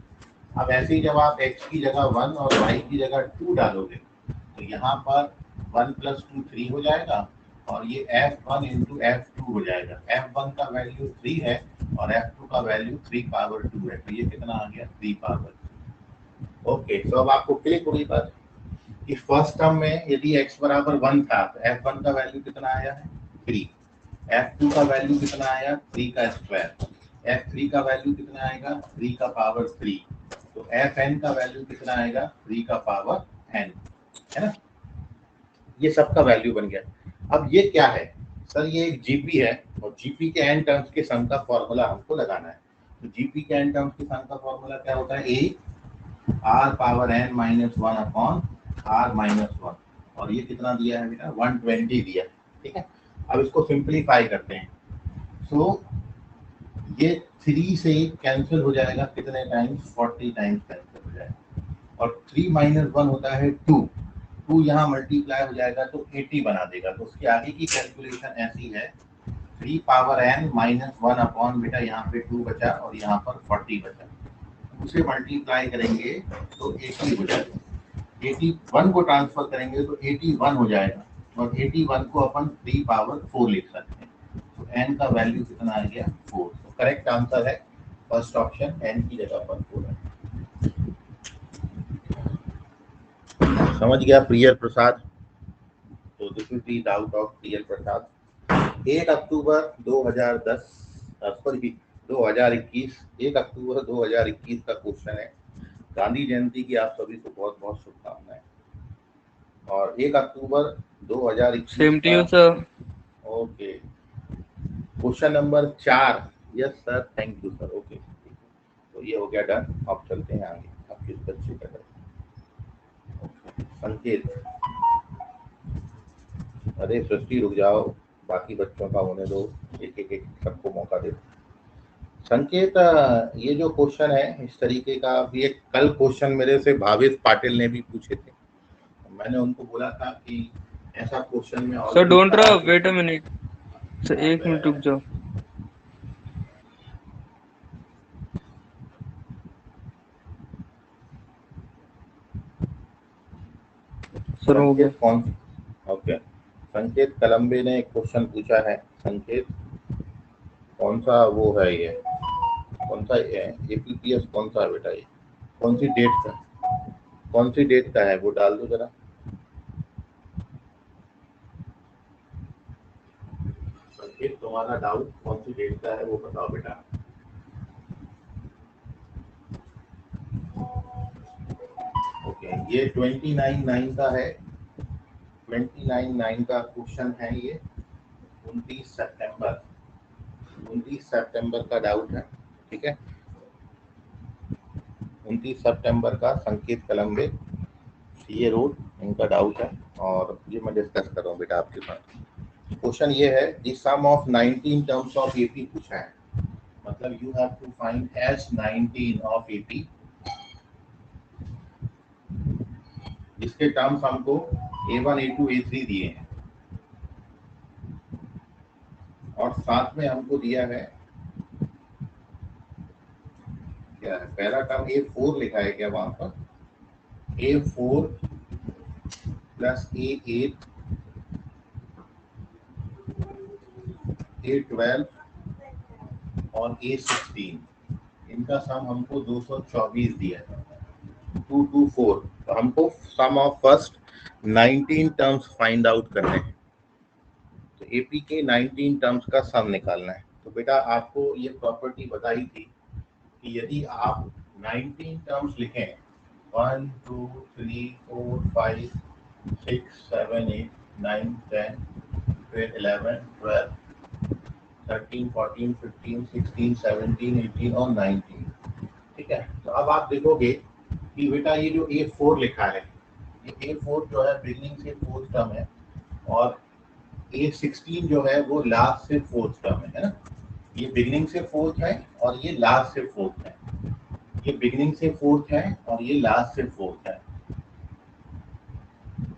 अब ऐसे ही जब आप x की जगह 1 और y की जगह 2 डालोगे तो यहाँ पर 1 + 2 3 हो जाएगा और ये F1 × F2 हो जाएगा। F1 का वैल्यू 3 है और F2 का वैल्यू 3 पावर 2 है, तो ये कितना आ गया 3 पावर 2। ओके, तो अब आपको क्लिक हो गई बात कि फर्स्ट टर्म में यदि x बराबर 1 था तो F1 का वैल्यू कितना आया है 3, F2 का वैल्यू कितना आया 3 का स्क्वायर, F3 का वैल्यू कितना आएगा 3 का पावर 3, तो Fn का वैल्यू कितना आएगा 3 का पावर n, है ना। ये सबका वैल्यू बन गया। अब ये क्या है सर, ये एक जीपी है और जीपी के n टर्म्स के सम का फॉर्मूला हमको लगाना है। तो जीपी के n टर्म्स के सम का फॉर्मूला क्या होता है, a r power n - 1 upon r - 1 और ये कितना दिया है बेटा 120 दिया, ठीक है। अब इसको सिंपलीफाई करते हैं। सो ये 3 से कैंसिल हो जाएगा कितने टाइम्स, 40 टाइम्स कैंसिल हो जाएगा और 3 - 1 होता है 2 यहाँ मल्टीप्लाई हो जाएगा तो 80 बना देगा। तो उसके आगे की कैलकुलेशन ऐसी है 3 पावर n - 1 अपॉन बेटा यहाँ पे 2 बचा और यहाँ पर 40 बचा, उसे मल्टीप्लाई करेंगे तो 80 हो जाएगा। 81 को ट्रांसफर करेंगे तो 81 हो जाएगा और 81 को अपन 3 पावर 4 लिख सकते हैं। तो n का वैल्यू कितना आ गया 4। तो करेक्ट आंसर है फर्स्ट ऑप्शन, n की जगह पर 4 है। समझ गया प्रियर प्रसाद? तो this is the doubt of prior Prasad. 1 October 2010 sorry 2021 1 अक्टूबर 2021 का क्वेश्चन है। गांधी जयंती की आप सभी को बहुत बहुत शुभकामनाएं। और 1 अक्टूबर 2021 same to you sir. Okay, question number 4। Yes sir, thank you sir. Okay, तो ये हो गया डन। अब चलते हैं आगे। अब किस बच्चे का है संकेत? अरे सृष्टि रुक जाओ, बाकी बच्चों का होने दो, एक एक सबको मौका दे। संकेत, ये जो क्वेश्चन है इस तरीके का, अभी एक कल क्वेश्चन मेरे से भावेश पाटिल ने भी पूछे थे, मैंने उनको बोला था कि ऐसा क्वेश्चन में sir don't rub, wait a minute sir, 1 minute रुक जाओ। सर हो गया। कौन? ओके, संकेत कलम्बे ने एक क्वेश्चन पूछा है। संकेत कौन सा वो है, ये कौन सा एपीपीएस कौन सा है बेटा, ये कौन सी डेट का, कौन सी डेट का है वो डाल दो जरा। संकेत तुम्हारा डाउट कौन सी डेट का है वो बताओ बेटा। ओके, ये 29/9 का है। 29/9 का क्वेश्चन है ये। 29 सितंबर का डाउट है, ठीक है। 29 सितंबर का संकेत कलम्बे ये रोड इनका डाउट है और ये मैं डिस्कस कर रहा हूँ बेटा आपके साथ। क्वेश्चन ये है the sum of 19 terms of AP पूछा है, मतलब you have to find S19 of AP, जिसके टर्म्स हमको A1 A2 A3 दिए हैं और साथ में हमको दिया है क्या है, पहला टर्म A4 लिखा है क्या वहां पर, A4 प्लस A8 A12 और A16, इनका सम हमको 224 दिया है, 224। तो हमको sum of first 19 terms find out करने हैं। तो एपी के 19 टर्म्स का सम निकालना है। तो बेटा आपको ये प्रॉपर्टी बताई थी कि यदि आप 19 टर्म्स लिखें, 1 2 3 4 5 6 7 8 9 10 फिर 11 12 13 14 15 16 17 18 और 19, ठीक है। तो अब आप देखोगे कि बेटा ये जो A4 लिखा है, ये A4 जो है बिगनिंग से फोर्थ टर्म है, और A16 जो है वो लास्ट से फोर्थ टर्म है ना। ये बिगनिंग से फोर्थ है और ये लास्ट से फोर्थ है, ये बिगनिंग से फोर्थ है और ये लास्ट से फोर्थ है,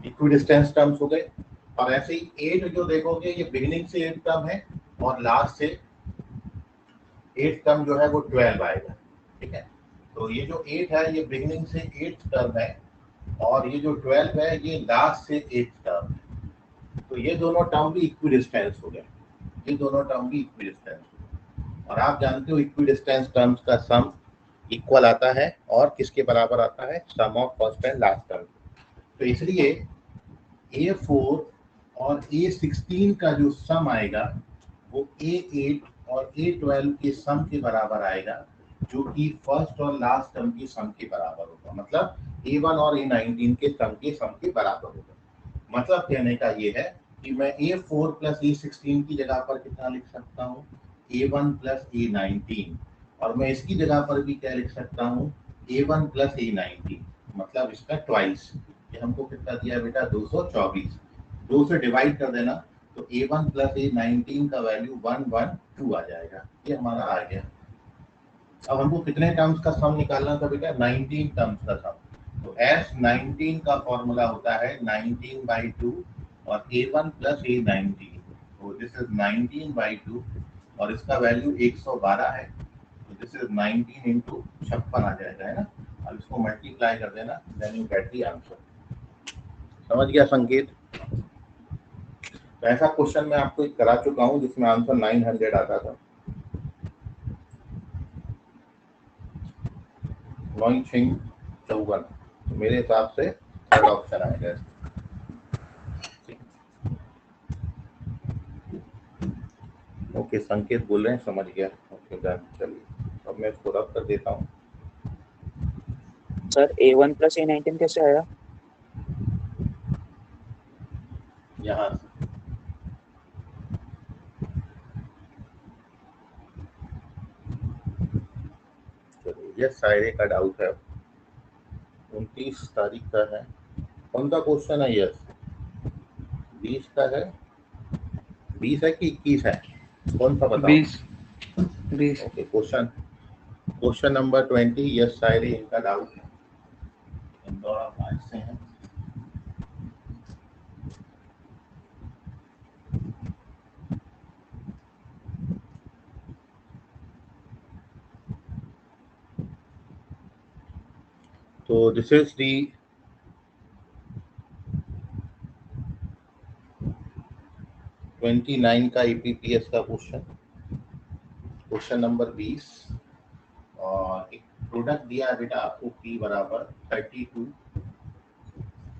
इक्विडिस्टेंस टर्म्स हो गए। और ऐसे ही 8 जो देखोगे ये बिगनिंग से 8 टर्म है और लास्ट से 8 टर्म जो है वो 12 आएगा, ठीक है। तो ये जो 8 है ये बिगनिंग से 8 टर्म है और ये जो 12 है ये लास्ट से 8 टर्म है। तो ये दोनों टर्म भी इक्विडिस्टेंस हो गए, ये दोनों टर्म भी इक्विडिस्टेंस हो गए। और आप जानते हो इक्विडिस्टेंस टर्म्स का सम इक्वल आता है और किसके बराबर आता है, sum of first and last term. तो इसलिए A4 और A16 का जो सम आएगा वो A8 और A12 के सम के बराबर आएगा, जो कि फर्स्ट और लास्ट टर्म के सम के बराबर होगा। मतलब A1 और A19 के सम के बराबर होगा। मतलब कहने का ये है कि मैं A4 प्लस A16 की जगह पर कितना लिख सकता हूँ, A1 प्लस A19, और मैं इसकी जगह पर भी क्या लिख सकता हूँ, A1 प्लस A19, मतलब इसका ट्वाइस। ये हमको कितना दिया बेटा, 224। 2 से डिवाइड कर देना तो A1 प्लस A19 का वैल्यू 112 आ जाएगा, ये हमारा आ गया। अब हमको कितने टर्म्स का सम निकालना था बेटा, 19 टर्म्स का सम। तो S19 का फॉर्मूला होता है 19/2 और A1 प्लस A19, तो दिस इज 19/2 और इसका वैल्यू 112 है, तो दिस इज 19 इंटू 56 आ जाएगा, है ना। अब इसको मल्टीप्लाई कर देना, then you get the answer. समझ गया संकेत। तो ऐसा क्वेश्चन मैं आपको एक करा चुका हूँ जिसमें आंसर 900 आता था। नॉइचिंग 54, तो मेरे हिसाब से थर्ड ऑप्शन आएगा। ओके, संकेत बोल रहे हैं समझ गया। ओके डन, चलिए अब मैं इसको रब कर देता हूँ। सर A1 प्लस A19 कैसे आया? यहाँ से चलिए, ये सायरे का डाउट है, 29 तारीख का है। कौन सा क्वेश्चन है, यस 20 का है, 20 है कि 21 है, कौन सा बताओ। 20 ओके, क्वेश्चन नंबर 20, यस सायरे इनका डाउट है, इंदौर आज से है। तो दिस इज दी 29 का APPS का क्वेश्चन नंबर 20, और एक प्रोडक्ट दिया है बेटा आपको P बराबर 32,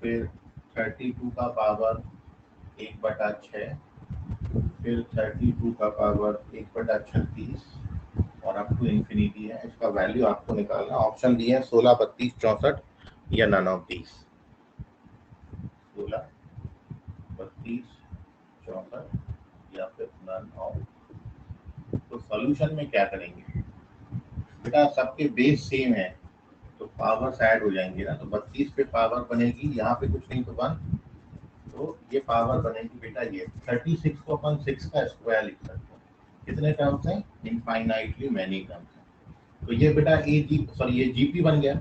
फिर 32 का पावर 1/6, फिर 32 का पावर 1/36 और अप टू इंफिनिटी है। इसका वैल्यू आपको निकालना। ऑप्शन दिए हैं 16, 32, 64 या नन ऑफ दीज। 16, 32, 64 या फिर नन ऑफ। तो सॉल्यूशन में क्या करेंगे बेटा, सबके बेस सेम है तो पावर्स ऐड हो जाएंगे ना। तो 32 पे पावर बनेगी, यहाँ पे कुछ नहीं तो 1, तो ये पावर बनेगी बेटा ये 36 को अपन 6 का स्क्वायर लिख सकते हैं। कितने टर्म्स हैं, इनफाइनाइटली मैनी टर्म्स हैं। तो ये बेटा ये जीपी बन गया।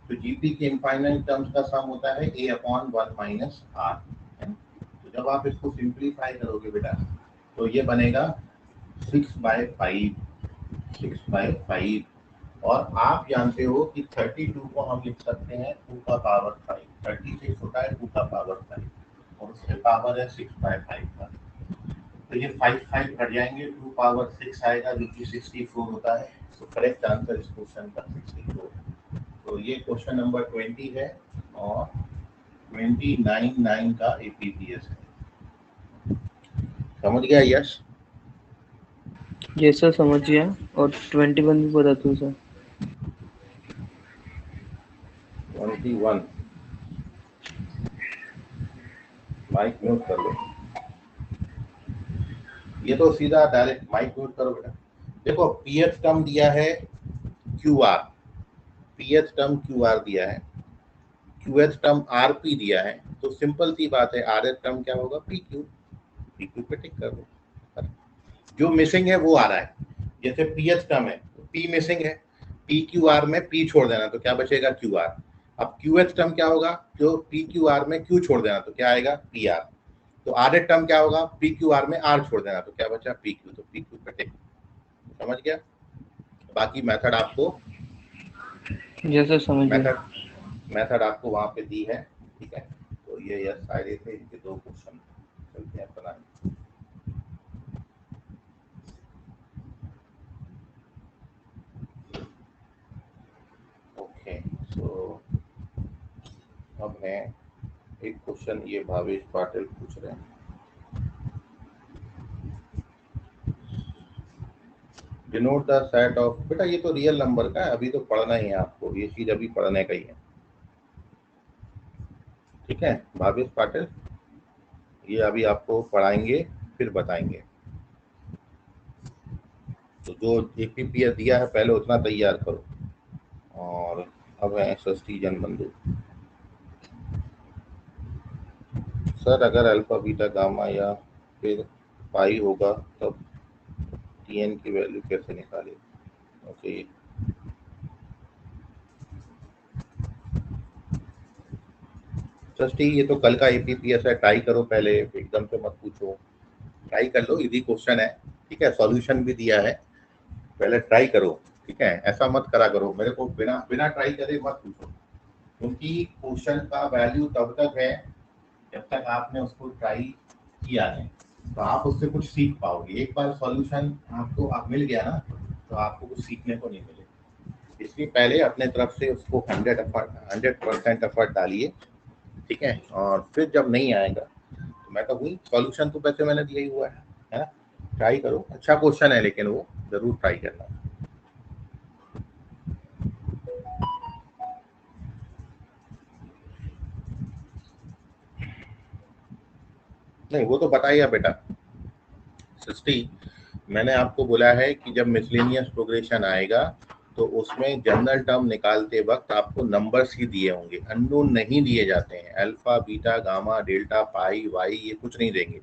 तो जीपी के इनफाइनाइट टर्म्स का सम होता है A/1 माइनस R। तो जब आप इसको सिंप्लीफाई करोगे बेटा तो ये बनेगा 6/5, 6/5। और आप जानते हो कि 32 को हम लिख सकते हैं 2 का पावर 5, 36 होता है 2 का पावर 5 और उसके पावर है 6/5 का। तो ये 5 हट जाएंगे, 2 पावर 6 आएगा जो कि 64 होता है। तो करेक्ट आंसर इस क्वेश्चन का 64। तो ये क्वेश्चन नंबर 20 है और 29 का एपीपीएस है। समझ गया यश? ये सर समझ गया। और 21 भी बता दूं सर? 21 माइक म्यूट कर लो। ये तो सीधा डायरेक्ट माइक म्यूट करो बेटा। देखो पीएच टर्म दिया है क्यूआर, पीएच टर्म क्यूआर दिया है, क्यूएच टर्म आरपी दिया है, तो सिंपल सी बात है आरएच टर्म क्या होगा? पीक्यू। पीक्यू पे टिक कर दो। जो मिसिंग है वो आ रहा है। जैसे पीएच टर्म है, पी मिसिंग है, पी क्यू आर में पी छोड़ देना तो क्या बचेगा? Q R. अब क्यूएच टर्म क्या होगा? जो पी क्यू आर में क्यू छोड़ देना तो क्या आएगा? P R. तो आर एच टर्म क्या होगा? पी क्यू आर में आर छोड़ देना तो क्या बचा? P Q. तो पी क्यू पे टिक। समझ गया? बाकी मेथड आपको ये सर समझ गया। मेथड आपको वहां पे दी है, ठीक है। तो ये यस सारे थे, इनके 2 क्वेश्चन चलते हैं बनाने। ओके, सो अब है एक क्वेश्चन, ये भावेश पाटिल पूछ रहे हैं। डिनोट द सेट ऑफ, बेटा ये तो रियल नंबर का है, अभी तो पढ़ना ही है आपको, ये चीज अभी पढ़ने का ही है, ठीक है भावेश पाटिल? ये अभी आपको पढ़ाएंगे फिर बताएंगे। तो जो एपीपीएस दिया है पहले उतना तैयार करो। और अब है षष्ठी जन बंधु। सर अगर अल्फा बीटा गामा या फिर पाई होगा तब टीएन की वैल्यू कैसे निकाले? ओके, षष्ठी ये तो कल का एपीपीएस है, ट्राई करो पहले, एकदम से मत पूछो, ट्राई कर लो, इजी क्वेश्चन है, ठीक है, सॉल्यूशन भी दिया है, पहले ट्राई करो, ठीक है। ऐसा मत करा करो, मेरे को बिना बिना ट्राई करे मत पूछो, क्योंकि क्वेश्चन का वैल्यू तब तक है जब तक आपने उसको ट्राई किया नहीं, तो आप उससे कुछ सीख पाओगे। एक बार सॉल्यूशन आपको अब मिल गया ना, तो आपको कुछ सीखने को नहीं मिलेगा। इसलिए पहले अपने तरफ से उसको 100% एफर्ट डालिए, ठीक है। और फिर जब नहीं आएगा तो मैं कहूँ सॉल्यूशन तो वैसे मैंने दिया ही हुआ है ना, ट्राई करो, अच्छा क्वेश्चन है, लेकिन वो जरूर ट्राई करना। नहीं वो तो बताइए बेटा सृष्टि, मैंने आपको बोला है कि जब मिसलेनियस प्रोग्रेशन आएगा तो उसमें जनरल टर्म निकालते वक्त आपको नंबर्स ही दिए होंगे, अननोन नहीं दिए जाते हैं। अल्फा बीटा गामा डेल्टा पाई वाई ये कुछ नहीं देंगे,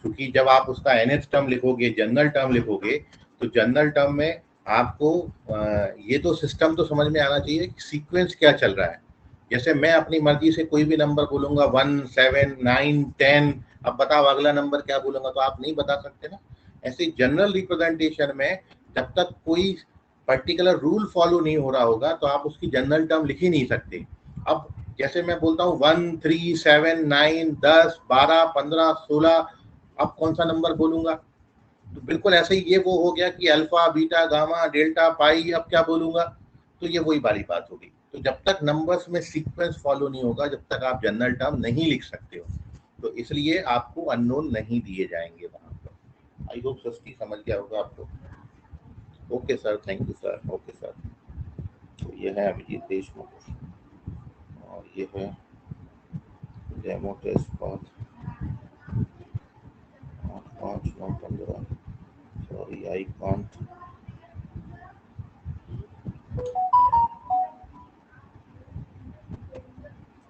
क्योंकि जब आप उसका एनएच टर्म लिखोगे, जनरल टर्म लिखोगे, तो जनरल टर्म में आपको ये तो सिस्टम तो समझ में आना चाहिए कि सीक्वेंस क्या चल रहा है। जैसे मैं अपनी मर्जी से कोई भी नंबर बोलूंगा 1 7 9 10, अब बताओ अगला नंबर क्या बोलूंगा, तो आप नहीं बता सकते ना। ऐसे जनरल रिप्रेजेंटेशन में जब तक कोई पर्टिकुलर रूल फॉलो नहीं हो रहा होगा तो आप उसकी जनरल टर्म लिख ही नहीं सकते। अब जैसे मैं बोलता हूँ 1 3 7 9 10 12 15 16, अब कौन सा नंबर बोलूंगा? तो बिल्कुल ऐसे ही ये वो हो गया कि अल्फा बीटा गामा डेल्टा पाई, अब क्या बोलूंगा? तो ये वही वाली बात होगी। तो जब तक नंबर्स में सीक्वेंस फॉलो नहीं होगा, जब तक आप जनरल टर्म नहीं लिख सकते हो, तो इसलिए आपको अननोन नहीं दिए जाएंगे वहां पर। आई होप सस्ती समझ गया होगा आपको। Okay sir, thank you sir. Okay sir, तो ये है अभिजीत देशमुख और ये है demo test path 8/5/9/15। Sorry I can't.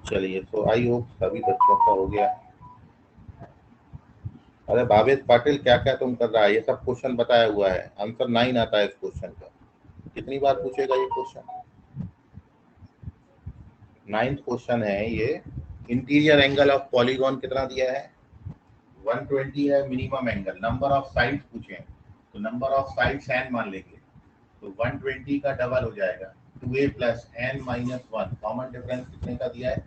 चलिए, तो आई होप सभी बच्चों का हो गया। अरे भावेश पाटिल क्या क्या तुम कर रहा है? ये सब क्वेश्चन बताया हुआ है, आंसर 9 आता है इस क्वेश्चन का। कितनी बार पूछेगा ये क्वेश्चन? 9th क्वेश्चन है ये। इंटीरियर एंगल ऑफ पॉलीगॉन कितना दिया है? 120 है minimum angle. Number of sides पूछे, तो नंबर ऑफ साइड्स n मान लेंगे, तो 120 का डबल हो जाएगा 2a plus n minus 1। Common difference कितने का दिया है?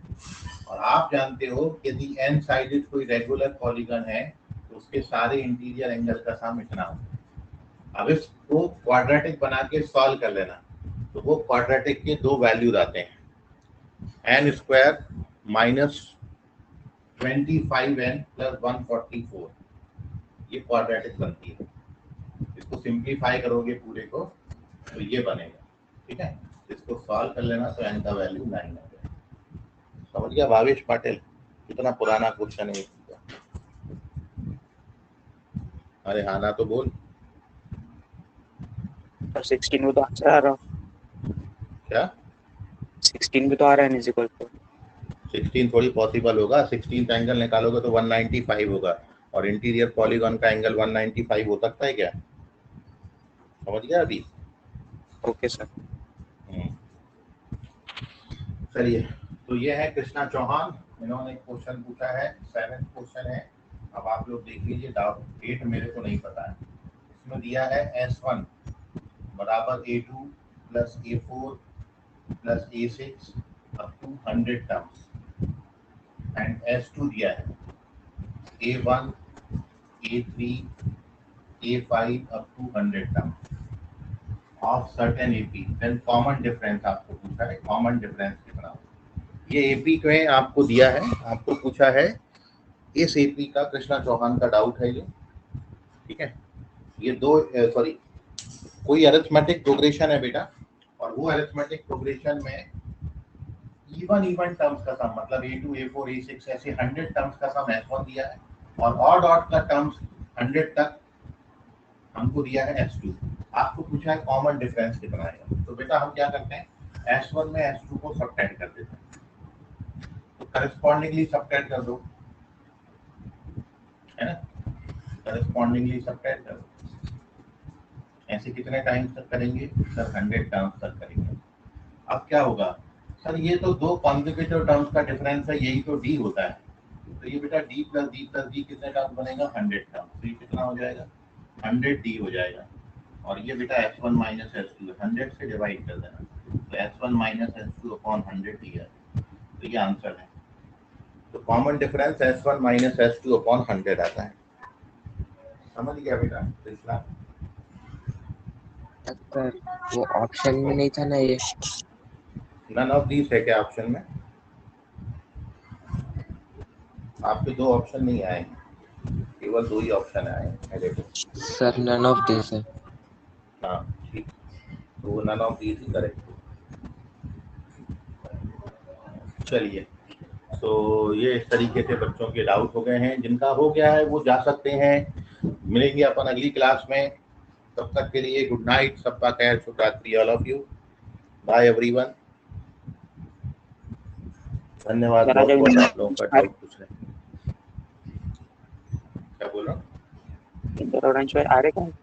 और आप जानते हो कि यदि n साइडेड कोई रेगुलर पॉलीगन है तो उसके सारे इंटीरियर एंगल का सम इतना होगा। अब इसको क्वाड्रेटिक बना के सॉल्व कर लेना, तो वो क्वाड्रेटिक के दो वैल्यूज आते हैं, n square minus 25n plus 144, ये क्वाड्रेटिक बनती है। इसको सिंप्लीफाई करोगे पूरे को तो ये बनेगा, ठीक है। इसको सॉल्व कर लेना तो n का वैल्यू 9 आ जाएगा। समझ गया भावेश पाटिल? कितना पुराना क्वेश्चन है। अरे हाँ ना तो बोल। तो 16 में तो आंसर आ रहा क्या 16 में तो आ रहा है, इज इक्वल टू 16 थोड़ी पॉसिबल होगा। 16th एंगल निकालोगे तो 195 होगा, और इंटीरियर पॉलीगॉन का एंगल 195 हो सकता है क्या? समझ गया अभी? Okay sir. चलिए, तो ये है कृष्णा चौहान, इन्होंने क्वेश्चन पूछा है, 7th क्वेश्चन है। अब आप लोग देख लीजिए, डेट मेरे को नहीं पता है। इसमें दिया है S1 बराबर A2 plus A4 plus A6 up to 100 terms, and S2 दिया है A1 A3 A5 up to 100 terms of certain AP। Then common difference आपको पूछा है, कॉमन डिफरेंस कितना होगा। ये AP में आपको दिया है, आपको पूछा है इस AP का, कृष्णा चौहान का डाउट है ये, ठीक है। ये दो सॉरी कोई अरिथमेटिक प्रोग्रेशन है बेटा, और वो अरिथमेटिक प्रोग्रेशन में इवन टर्म्स का सम, मतलब A2 A4 A6 ऐसे 100 टर्म्स का सम S1 दिया है, और ऑड का टर्म्स 100 तक हमको दिया है S2। आपको पूछा है कॉमन डिफरेंस कितना है, तो बेटा हम क्या करते हैं, S1 में S2 को सबट्रैक्ट कर देते हैं, तो करस्पॉन्डिंगली सबट्रैक्ट कर दो, है ना, करस्पॉन्डिंगली सबट्रैक्ट कर दो। ऐसे कितने टाइम्स तक करेंगे सर? 100 टर्म्स तक करेंगे। अब क्या होगा सर, ये तो दो कॉन्जिक्यूटिव टर्म्स का डिफरेंस है, यही तो D होता है, तो ये बेटा D प्लस D कितने टर्म्स बनेगा? 100 टर्म्स। तो ये कितना हो जाएगा? 100D हो जाएगा। और ये बेटा S1 माइनस S2 100 से डिवाइड कर देना, तो S1 माइनस S2 अपॉन 100 दिया, तो ये आंसर है। तो common difference S1 minus S2 upon 100 आता है। समझ गया बेटा कृष्णा? सर वो ऑप्शन में नहीं था ना ये? नन ऑफ दीज है क्या ऑप्शन में? आपके दो ऑप्शन नहीं आए, केवल दो ही ऑप्शन आए हैं देखो। सर नन ऑफ दिस है। हाँ ठीक, तो वो नन ऑफ दीज ही करेक्ट। चलिए, तो ये इस तरीके से बच्चों के डाउट हो गए हैं। जिनका हो गया है वो जा सकते हैं, मिलेंगे अपन अगली क्लास में। तब तक के लिए गुड नाइट, सबका खैर, शुभ रात्रि all of you, bye everyone. धन्यवाद बहुत बहुत आप लोगों का डाउट पूछने। क्या बोल रहा हूँ? इंदौर आ रहे कौन?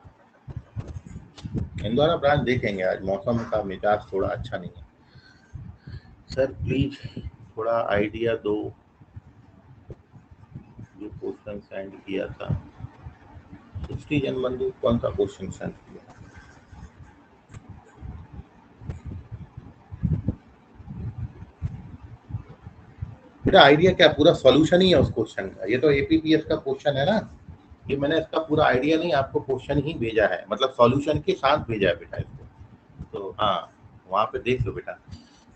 इंदौरा ब्रांच देखेंगे, आज मौसम का मिजाज थोड़ा अच्छा नहीं है। सर प्लीज थोड़ा आइडिया दो, जो क्वेश्चन सेंड किया था 60 जनवरी, कौन सा क्वेश्चन सेंड किया? बेटा आइडिया क्या, पूरा सॉल्यूशन ही है उस क्वेश्चन का। ये तो APPS का क्वेश्चन है ना, ये मैंने इसका पूरा आइडिया नहीं, आपको क्वेश्चन ही भेजा है, मतलब सॉल्यूशन के साथ भेजा है बेटा इसको। तो हाँ, वहाँ पे देख लो बेटा,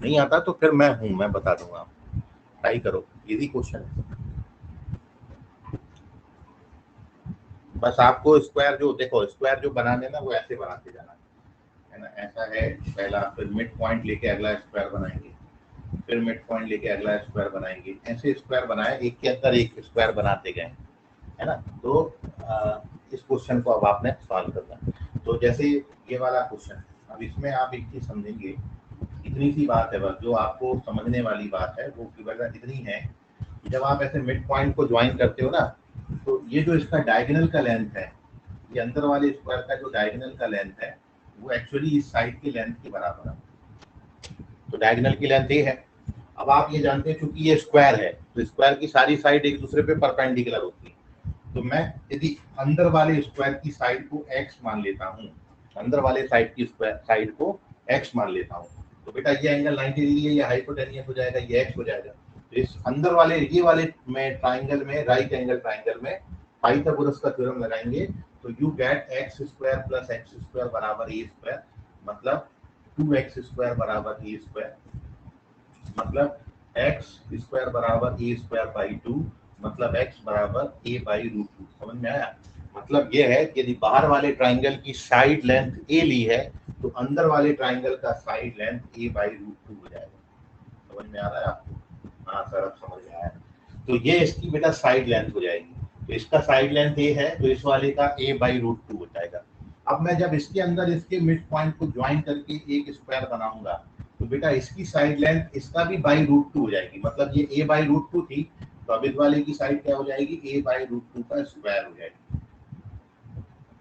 नहीं आता तो फिर मैं हूँ, मैं बता दूंगा आपको, ट्राई करो, इजी क्वेश्चन है। बस आपको स्क्वायर जो देखो, स्क्वायर जो बनाने ना वो ऐसे बनाते जाना है ना, ऐसा है पहला, फिर मिड पॉइंट लेके अगला स्क्वायर बनाएंगे, फिर मिड पॉइंट लेके अगला स्क्वायर बनाएंगे, ऐसे स्क्वायर बनाए, एक के अंदर एक स्क्वायर बनाते गए, है ना। तो इस क्वेश्चन को अब आपने सॉल्व करना। तो जैसे ये वाला क्वेश्चन, अब इसमें आप एक चीज समझेंगे, इतनी सी बात है बस, जो आपको समझने वाली बात है वो केवल इतनी है कि जब आप ऐसे मिड पॉइंट को ज्वाइन करते हो ना, तो ये जो इसका डायगोनल का लेंथ है, ये अंदर वाले स्क्वायर का जो डायगोनल का लेंथ है, वो एक्चुअली इस साइड की लेंथ के बराबर है। तो डायगोनल की लेंथ ये है। अब आप ये जानते हैं क्योंकि ये स्क्वायर है, तो स्क्वायर की सारी साइड एक दूसरे पे परपेंडिकुलर होती है। तो मैं यदि अंदर वाले स्क्वायर की साइड को x मान लेता हूँ, अंदर वाले साइड की साइड को x मान लेता हूँ, तो बेटा ये एंगल 90 डिग्री है, ये हाइपोटेनियस हो जाएगा, ये x हो जाएगा। तो इस अंदर वाले ये वाले में ट्राइंगल में, राइट एंगल ट्राइंगल में पाइथागोरस का थ्योरम लगाएंगे तो you get x square plus x square बराबर ए स्क्वायर, मतलब 2x स्क्वायर बराबर ए स्क्वायर, मतलब एक्स स्क्वायर बराबर ए स्क्वायर बाई 2, मतलब x बराबर a बाई रूट 2। समझ में आया? मतलब ये है कि यदि बाहर वाले ट्राइंगल की साइड लेंथ a ली है तो अंदर वाले ट्राइंगल का side length a by root 2 हो जाएगा। समझ में आ रहा है आपको? हाँ सर, अब समझ में आया। तो ये इसकी बेटा साइड लेंथ हो जाएगी, तो इसका साइड लेंथ a है तो इस वाले का a बाई रूट 2 हो जाएगा। अब मैं जब इसके अंदर इसके मिड पॉइंट को ज्वाइन करके एक स्क्वायर बनाऊंगा तो बेटा इसकी साइड लेंथ इसका भी बाई रूट 2 हो जाएगी, मतलब ये a बाई रूट 2 थी तो अब इस वाले की साइड क्या हो जाएगी, a बाई रूट 2 का स्क्वायर हो जाएगी।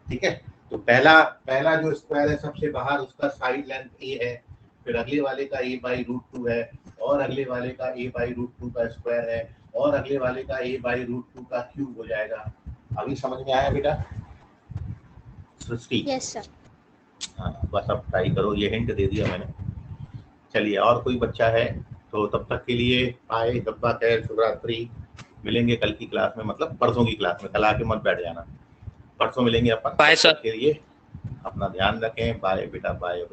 ठीक है, तो पहला जो स्क्वायर है सबसे बाहर उसका साइड लेंथ a है, फिर अगले वाले का a बाई रूट 2 है, और अगले वाले का a बाई रूट 2 का स्क्वायर है, और अगले वाले का a बाई रूट 2 का क्यूब हो जाएगा। अभी समझ में आया बेटा सृष्टि? Yes sir. हाँ, बस अब ट्राई करो, ये हिंट दे दिया मैंने। चलिए, और कोई बच्चा है तो तब तक के लिए बाय, गब्बा खैर, शुभरात्रि। मिलेंगे कल की क्लास में, मतलब परसों की क्लास में, कल आके मत बैठ जाना, परसों मिलेंगे अपन। Bye sir. के लिए अपना ध्यान रखें। बाय बेटा, बाय।